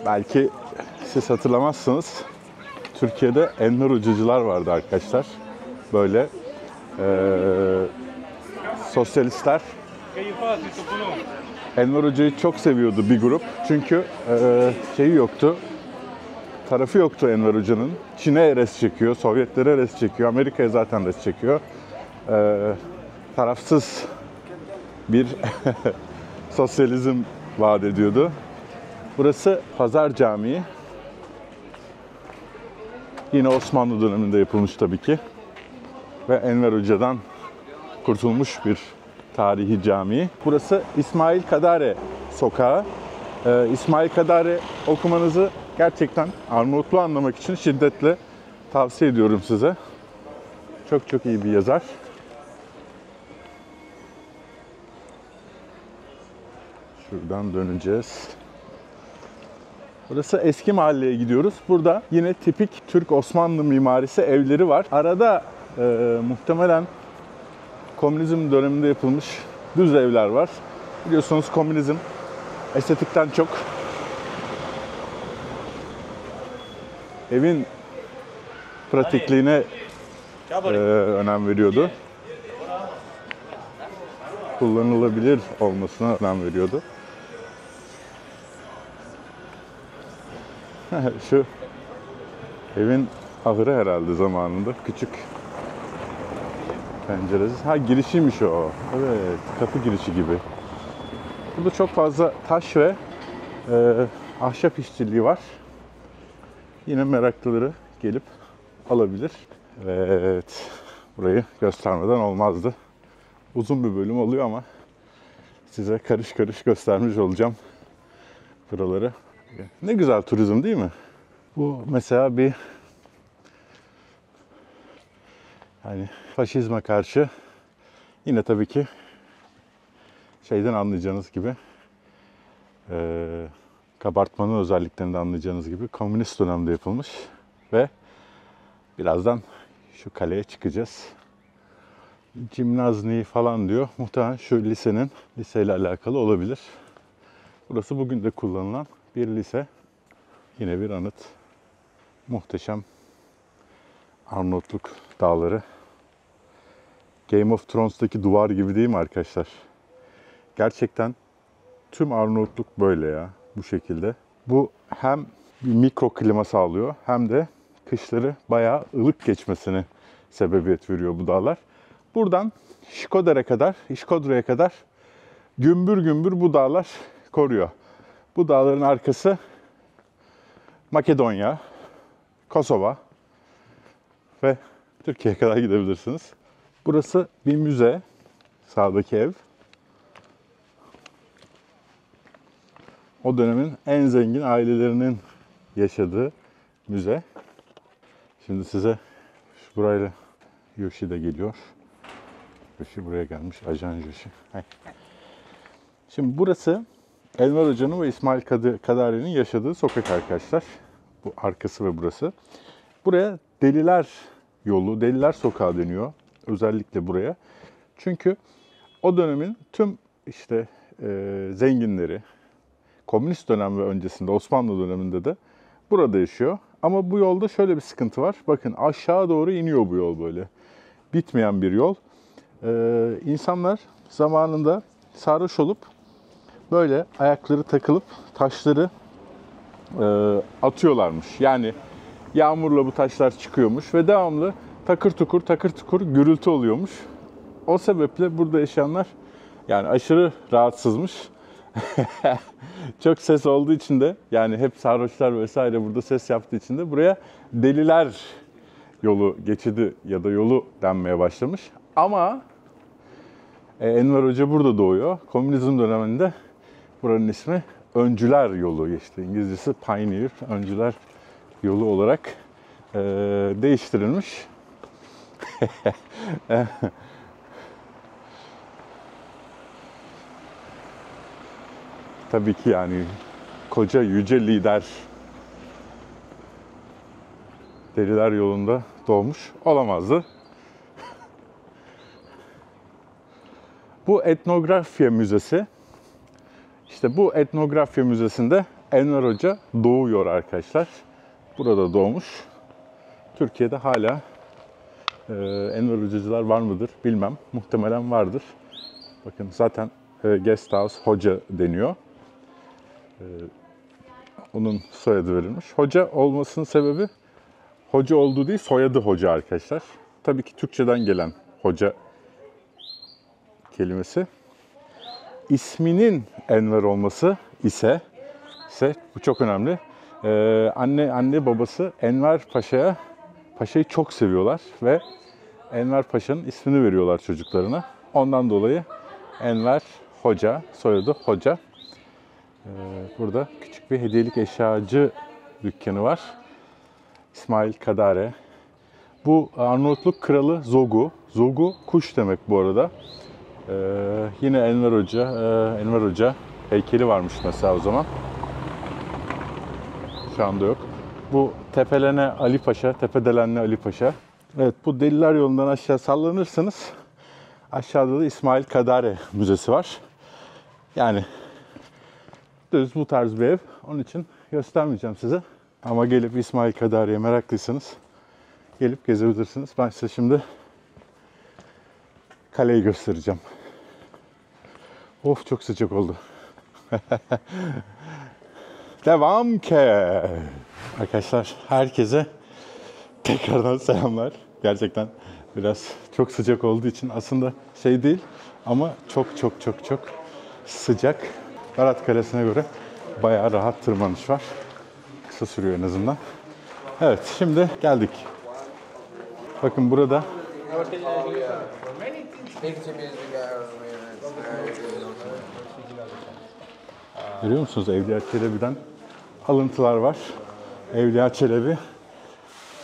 Belki siz hatırlamazsınız. Türkiye'de Enver Hocacılar vardı arkadaşlar. Böyle sosyalistler Enver Hoca'yı çok seviyordu bir grup. Çünkü şeyi yoktu. Tarafı yoktu Enver Hoca'nın. Çin'e res çekiyor, Sovyetlere res çekiyor, Amerika'ya zaten res çekiyor. Tarafsız bir sosyalizm vaat ediyordu. Burası Pazar Camii. Yine Osmanlı döneminde yapılmış tabii ki. Ve Enver Hoca'dan kurtulmuş bir tarihi cami. Burası İsmail Kadare Sokağı. İsmail Kadare okumanızı gerçekten Arnavutluğu anlamak için şiddetle tavsiye ediyorum size. Çok çok iyi bir yazar. Şuradan döneceğiz. Burası eski mahalleye gidiyoruz. Burada yine tipik Türk Osmanlı mimarisi evleri var. Arada muhtemelen komünizm döneminde yapılmış düz evler var. Biliyorsunuz komünizm estetikten çok evin pratikliğine önem veriyordu. Kullanılabilir olmasına önem veriyordu. Şu evin ahırı herhalde zamanında. Küçük penceresi. Ha, girişiymiş o. Evet, kapı girişi gibi. Burada çok fazla taş ve ahşap işçiliği var. Yine meraklıları gelip alabilir. Evet, burayı göstermeden olmazdı. Uzun bir bölüm oluyor ama size karış karış göstermiş olacağım buraları. Ne güzel turizm değil mi? Bu mesela bir yani faşizme karşı yine tabii ki şeyden anlayacağınız gibi kabartmanın özelliklerinden anlayacağınız gibi komünist dönemde yapılmış ve birazdan şu kaleye çıkacağız. Cimnazni falan diyor. Muhtemelen şu liseyle alakalı olabilir. Burası bugün de kullanılan bir lise. Yine bir anıt. Muhteşem Arnavutluk dağları. Game of Thrones'taki duvar gibi değil mi arkadaşlar? Gerçekten tüm Arnavutluk böyle ya. Bu şekilde. Bu hem bir mikro klima sağlıyor hem de kışları bayağı ılık geçmesine sebebiyet veriyor bu dağlar. Buradan İşkodra'ya kadar gümbür gümbür bu dağlar koruyor. Bu dağların arkası Makedonya, Kosova ve Türkiye'ye kadar gidebilirsiniz. Burası bir müze. Sağdaki ev. O dönemin en zengin ailelerinin yaşadığı müze. Şimdi size burayla Yoshi de geliyor. Yoshi buraya gelmiş. Ajan Yoshi. Şimdi burası Enver Hoca'nın ve İsmail Kadare'nin yaşadığı sokak arkadaşlar. Bu arkası ve burası. Buraya Deliler Yolu, Deliler Sokağı deniyor. Özellikle buraya. Çünkü o dönemin tüm işte zenginleri, komünist dönem ve öncesinde Osmanlı döneminde de burada yaşıyor. Ama bu yolda şöyle bir sıkıntı var. Bakın aşağı doğru iniyor bu yol böyle. Bitmeyen bir yol. İnsanlar zamanında sarhoş olup böyle ayakları takılıp taşları atıyorlarmış. Yani yağmurla bu taşlar çıkıyormuş ve devamlı takır tukur gürültü oluyormuş. O sebeple burada yaşayanlar yani aşırı rahatsızmış. Çok ses olduğu için de yani hep sarhoşlar vesaire burada ses yaptığı için de buraya deliler yolu, geçidi ya da yolu denmeye başlamış. Ama Enver Hoca burada doğuyor. Komünizm döneminde buranın ismi Öncüler Yolu geçti. İngilizcesi Pioneer, Öncüler Yolu olarak değiştirilmiş. Tabii ki yani koca yüce lider Deliler Yolu'nda doğmuş olamazdı. Bu etnografya müzesi. İşte bu etnografya müzesinde Enver Hoca doğuyor arkadaşlar. Burada doğmuş. Türkiye'de hala Enver Hocacılar var mıdır bilmem. Muhtemelen vardır. Bakın zaten Guest House Hoca deniyor. Onun soyadı verilmiş. Hoca olmasının sebebi hoca olduğu değil, soyadı Hoca arkadaşlar. Tabii ki Türkçeden gelen hoca kelimesi. İsminin Enver olması ise bu çok önemli. Anne babası Enver Paşa'yı çok seviyorlar ve Enver Paşa'nın ismini veriyorlar çocuklarına. Ondan dolayı Enver Hoca, soyadı Hoca. Burada küçük bir hediyelik eşyacı dükkanı var. İsmail Kadare. Bu Arnavutluk kralı Zogu. Zogu kuş demek bu arada. Yine Enver Hoca heykeli varmış mesela o zaman. Şu anda yok. Bu Tepelene Ali Paşa, Tepedelenli Ali Paşa. Evet, bu Deliler Yolu'ndan aşağı sallanırsanız aşağıda da İsmail Kadare Müzesi var. Yani düz bu tarz bir ev. Onun için göstermeyeceğim size. Ama gelip İsmail Kadare'ye meraklıysanız gelip gezebilirsiniz. Ben size şimdi kaleyi göstereceğim. Of, çok sıcak oldu. Devam ki. Arkadaşlar herkese tekrardan selamlar. Gerçekten biraz çok sıcak olduğu için aslında şey değil ama çok sıcak. Berat Kalesi'ne göre bayağı rahat tırmanış var. Kısa sürüyor en azından. Evet, şimdi geldik. Bakın burada görüyor musunuz? Evliya Çelebi'den alıntılar var. Evliya Çelebi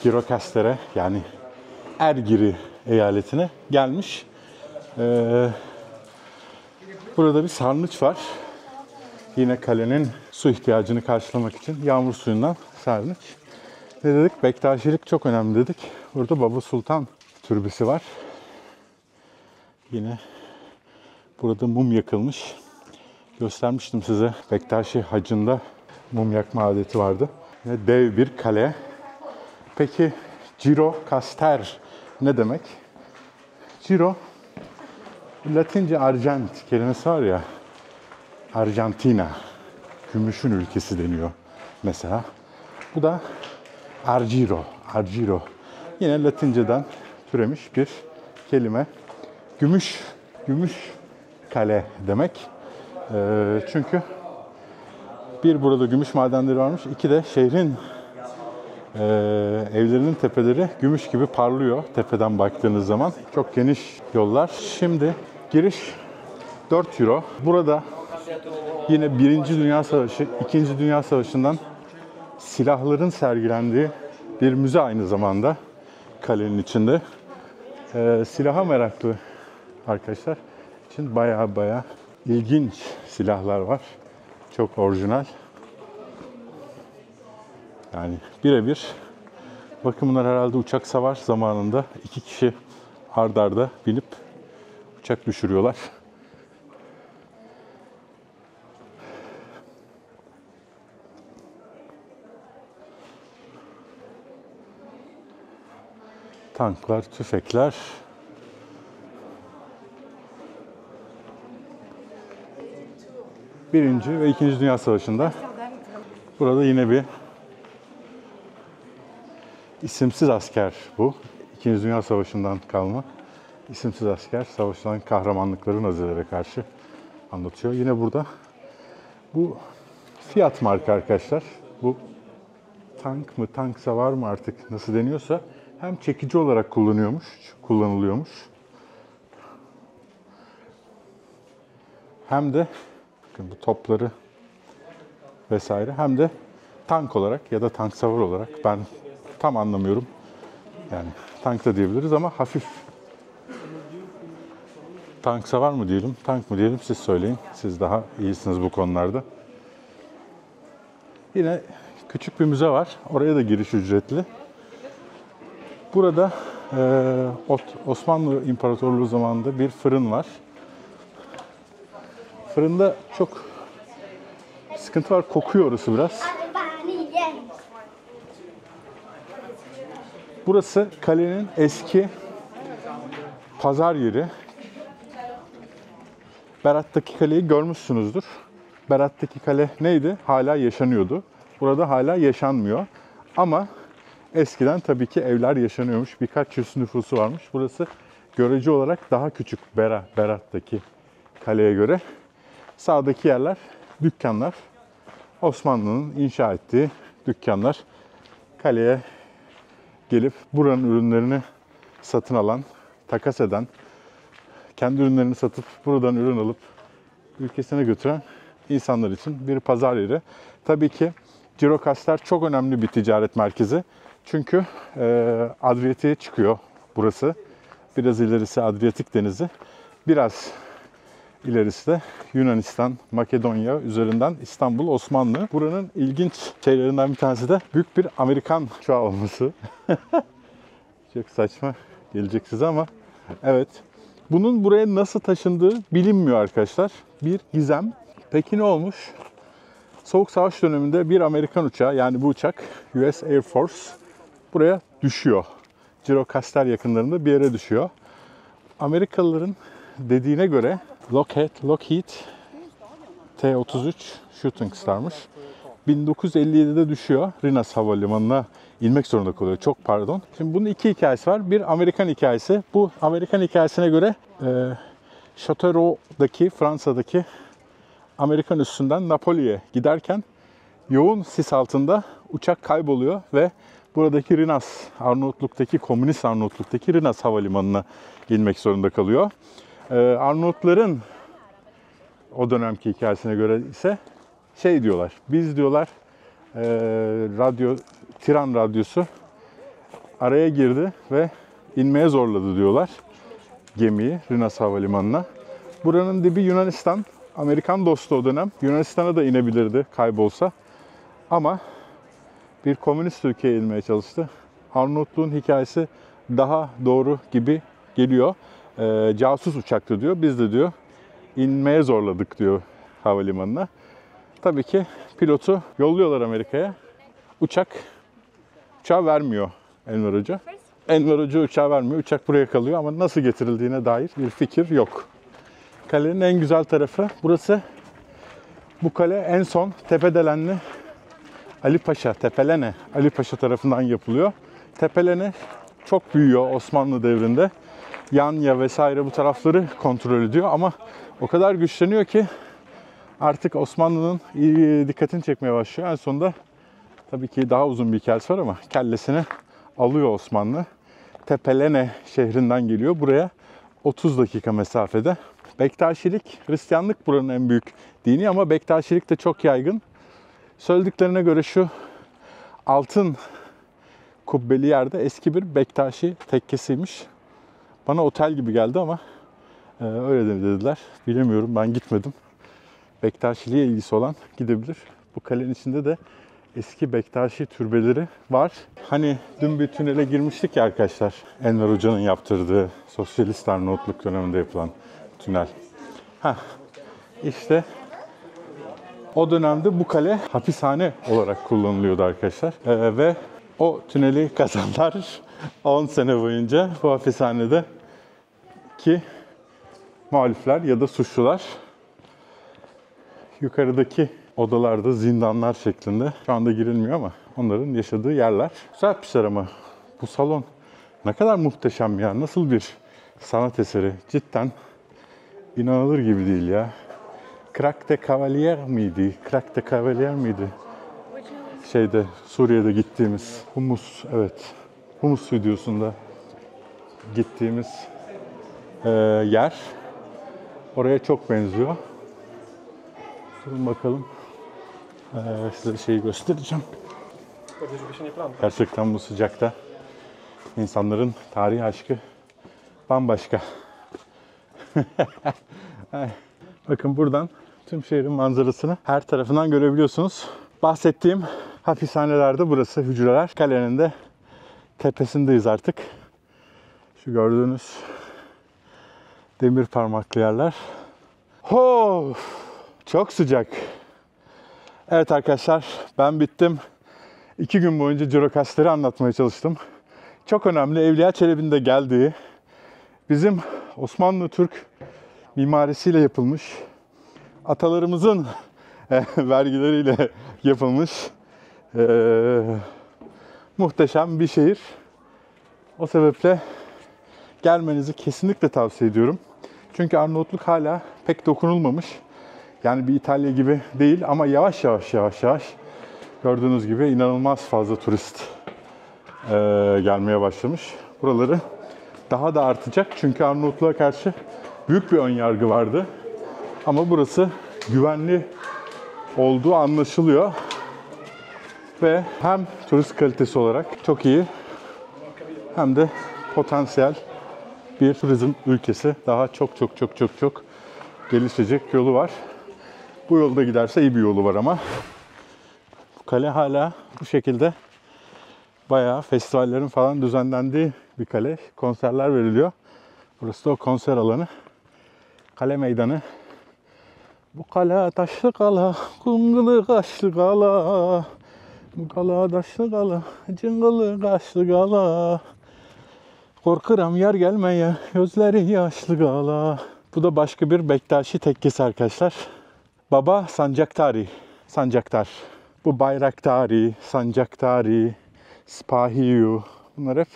Girokastere yani Ergiri eyaletine gelmiş. Burada bir sarnıç var. Yine kalenin su ihtiyacını karşılamak için yağmur suyundan sarnıç. Ne dedik? Bektaşilik çok önemli dedik. Burada Baba Sultan türbesi var. Yine burada mum yakılmış. Göstermiştim size. Bektaşi hacında mum yakma adeti vardı. Yine dev bir kale. Peki Girocaster ne demek? Giro, Latince argent kelimesi var ya. Arjantina, gümüşün ülkesi deniyor mesela. Bu da argiro. Yine Latinceden türemiş bir kelime. Gümüş kale demek. Çünkü bir burada gümüş madenleri varmış, iki de şehrin evlerinin tepeleri gümüş gibi parlıyor tepeden baktığınız zaman. Çok geniş yollar. Şimdi giriş 4 euro. Burada yine 1. Dünya Savaşı, 2. Dünya Savaşı'ndan silahların sergilendiği bir müze aynı zamanda kalenin içinde. Silaha meraklı arkadaşlar için bayağı ilginç silahlar var. Çok orijinal. Yani birebir. Bakın bunlar herhalde uçak savar zamanında 2 kişi ard arda binip uçak düşürüyorlar. Tanklar, tüfekler. Birinci ve İkinci Dünya Savaşı'nda burada yine bir isimsiz asker bu. İkinci Dünya Savaşı'ndan kalma isimsiz asker savaştan kahramanlıkları Nazilere karşı anlatıyor. Yine burada bu Fiat marka arkadaşlar. Bu tank mı, tank savar mı artık nasıl deniyorsa hem çekici olarak kullanılıyormuş. Hem de bakın bu topları vesaire hem de tank olarak ya da tank savar olarak ben tam anlamıyorum. Yani tank da diyebiliriz ama hafif tank savar mı diyelim, tank mı diyelim siz söyleyin. Siz daha iyisiniz bu konularda. Yine küçük bir müze var. Oraya da giriş ücretli. Burada Osmanlı İmparatorluğu zamanında bir fırın var. Fırında çok sıkıntı var. Kokuyor orası biraz. Burası kalenin eski pazar yeri. Berat'taki kaleyi görmüşsünüzdür. Berat'taki kale neydi? Hala yaşanıyordu. Burada hala yaşanmıyor. Ama eskiden tabii ki evler yaşanıyormuş. Birkaç yüz nüfusu varmış. Burası görece olarak daha küçük Berat'taki kaleye göre. Sağdaki yerler dükkanlar. Osmanlı'nın inşa ettiği dükkanlar. Kaleye gelip buranın ürünlerini satın alan, takas eden, kendi ürünlerini satıp buradan ürün alıp ülkesine götüren insanlar için bir pazar yeri. Tabii ki Gjirokastër çok önemli bir ticaret merkezi. Çünkü Adriyatik'e çıkıyor burası. Biraz ilerisi Adriyatik Denizi. Biraz ilerisi de Yunanistan, Makedonya üzerinden İstanbul, Osmanlı. Buranın ilginç şeylerinden bir tanesi de büyük bir Amerikan uçağı olması. Çok saçma gelecek size ama evet. Bunun buraya nasıl taşındığı bilinmiyor arkadaşlar. Bir gizem. Peki ne olmuş? Soğuk Savaş döneminde bir Amerikan uçağı, yani bu uçak US Air Force buraya düşüyor. Gjirokastër yakınlarında bir yere düşüyor. Amerikalıların dediğine göre Lockheed T-33 Shooting Star'mış. 1957'de düşüyor. Rinas Havalimanı'na inmek zorunda kalıyor. Çok pardon. Şimdi bunun iki hikayesi var. Bir Amerikan hikayesi. Bu Amerikan hikayesine göre Châteauroux Fransa'daki Amerikan üssünden Napoli'ye giderken yoğun sis altında uçak kayboluyor ve buradaki Rinas, komünist Arnavutluk'taki Rinas Havalimanı'na inmek zorunda kalıyor. Arnavutların o dönemki hikayesine göre ise şey diyorlar, biz diyorlar Tiran radyosu araya girdi ve inmeye zorladı diyorlar gemiyi Rinas Havalimanı'na. Buranın dibi Yunanistan, Amerikan dostu o dönem. Yunanistan'a da inebilirdi kaybolsa ama bir komünist ülkeye inmeye çalıştı. Arnavutluğun hikayesi daha doğru gibi geliyor. Casus uçaktı diyor. Biz de diyor inmeye zorladık diyor havalimanına. Tabii ki pilotu yolluyorlar Amerika'ya. Uçağı vermiyor Enver Hoca. Enver Hoca uçağı vermiyor. Uçak buraya kalıyor ama nasıl getirildiğine dair bir fikir yok. Kalenin en güzel tarafı burası. Bu kale en son Tepedelenli Tepelene Ali Paşa tarafından yapılıyor. Tepelene çok büyüyor Osmanlı devrinde. Yanya vesaire bu tarafları kontrol ediyor ama o kadar güçleniyor ki artık Osmanlı'nın dikkatini çekmeye başlıyor. En sonunda tabii ki daha uzun bir hikayesi var ama kellesini alıyor Osmanlı. Tepelene şehrinden geliyor. Buraya 30 dakika mesafede. Bektaşilik, Hristiyanlık buranın en büyük dini ama Bektaşilik de çok yaygın. Söylediklerine göre şu altın kubbeli yerde eski bir Bektaşi tekkesiymiş. Bana otel gibi geldi ama öyle dediler. Bilemiyorum, ben gitmedim. Bektaşiliğe ilgisi olan gidebilir. Bu kalenin içinde de eski Bektaşi türbeleri var. Hani dün bir tünele girmiştik ya arkadaşlar. Enver Hoca'nın yaptırdığı Sosyalist Arnavutluk döneminde yapılan tünel. İşte o dönemde bu kale hapishane olarak kullanılıyordu arkadaşlar. Ve o tüneli kazanlar 10 sene boyunca bu hapishanede ki muhalifler ya da suçlular yukarıdaki odalarda zindanlar şeklinde. Şu anda girilmiyor ama onların yaşadığı yerler. Güzel yapmışlar ama bu salon ne kadar muhteşem ya. Nasıl bir sanat eseri. Cidden inanılır gibi değil ya. Crac de Cavalier miydi? Crac de Cavalier miydi? Şeyde Suriye'de gittiğimiz Humus, evet. Humus stüdyosunda gittiğimiz yer. Oraya çok benziyor. Durun bakalım. Size şeyi göstereceğim. Gerçekten bu sıcakta insanların tarih aşkı bambaşka. Bakın buradan tüm şehrin manzarasını her tarafından görebiliyorsunuz. Bahsettiğim hapishanelerde burası, hücreler. Kalenin de tepesindeyiz artık. Şu gördüğünüz demir parmaklı yerler. Çok sıcak. Evet arkadaşlar, ben bittim. 2 gün boyunca Cirokastleri anlatmaya çalıştım. Çok önemli, Evliya Çelebi'nin de geldiği, bizim Osmanlı Türk mimarisiyle yapılmış, atalarımızın vergileriyle yapılmış muhteşem bir şehir. O sebeple gelmenizi kesinlikle tavsiye ediyorum. Çünkü Arnavutluk hala pek dokunulmamış. Yani bir İtalya gibi değil ama yavaş yavaş gördüğünüz gibi inanılmaz fazla turist gelmeye başlamış. Buraları daha da artacak çünkü Arnavutluğa karşı büyük bir önyargı vardı. Ama burası güvenli olduğu anlaşılıyor. Ve hem turist kalitesi olarak çok iyi hem de potansiyel bir turizm ülkesi. Daha çok gelişecek yolu var. Bu yolda giderse iyi bir yolu var ama. Bu kale hala bu şekilde bayağı festivallerin falan düzenlendiği bir kale. Konserler veriliyor. Burası da o konser alanı. Kale meydanı. Bu kale taşlı kala, kumgılı kaşlı kala. Bu kala taşlı kala, cıngılı kaşlı kala. Korkuram yar gelmeye, gözleri yaşlı kala. Bu da başka bir Bektaşi tekkesi arkadaşlar. Baba Sancaktari, Sancaktar. Bu Bayraktari, Sancaktari, Sipahiyu. Bunlar hep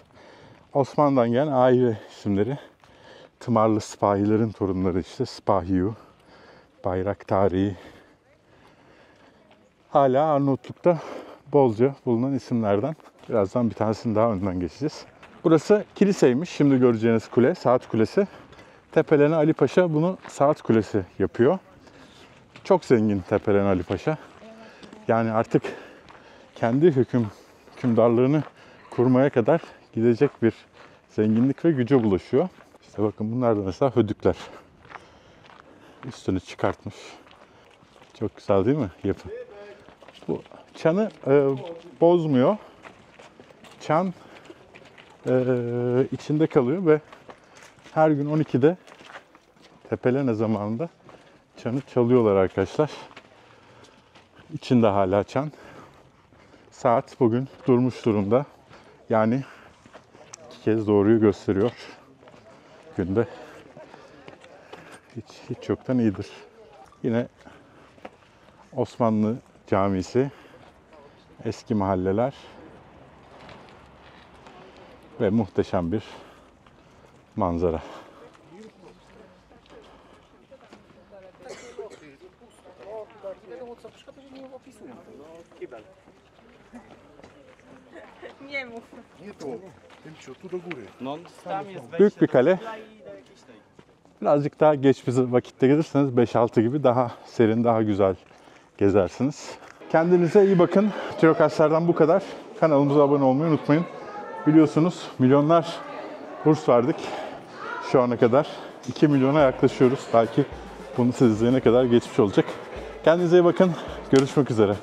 Osmanlı'dan gelen aile isimleri. Tımarlı sipahilerin torunları işte Sipahiyu, Bayraktari. Hala Arnavutluk'ta bolca bulunan isimlerden. Birazdan bir tanesini daha önden geçeceğiz. Burası kiliseymiş. Şimdi göreceğiniz kule, saat kulesi. Tepelene Ali Paşa bunu saat kulesi yapıyor. Çok zengin Tepelene Ali Paşa. Yani artık kendi hükümdarlığını kurmaya kadar gidecek bir zenginlik ve güce bulaşıyor. İşte bakın bunlar da mesela hödükler. Üstünü çıkartmış. Çok güzel değil mi yapı? Bu çanı bozmuyor. Çan içinde kalıyor ve her gün 12'de Tepelene zamanında çanı çalıyorlar arkadaşlar. İçinde hala çan. Saat bugün durmuş durumda. Yani 2 kez doğruyu gösteriyor. Günde hiç yoktan iyidir. Yine Osmanlı camisi, eski mahalleler ve muhteşem bir manzara. Nie mów. Büyük bir kale. Birazcık daha geç bir vakitte gelirseniz 5-6 gibi daha serin, daha güzel gezersiniz. Kendinize iyi bakın. Cirokastler'den bu kadar. Kanalımıza abone olmayı unutmayın. Biliyorsunuz milyonlar burs verdik şu ana kadar. 2 milyona yaklaşıyoruz. Belki bunu siz izleyene kadar geçmiş olacak. Kendinize iyi bakın. Görüşmek üzere.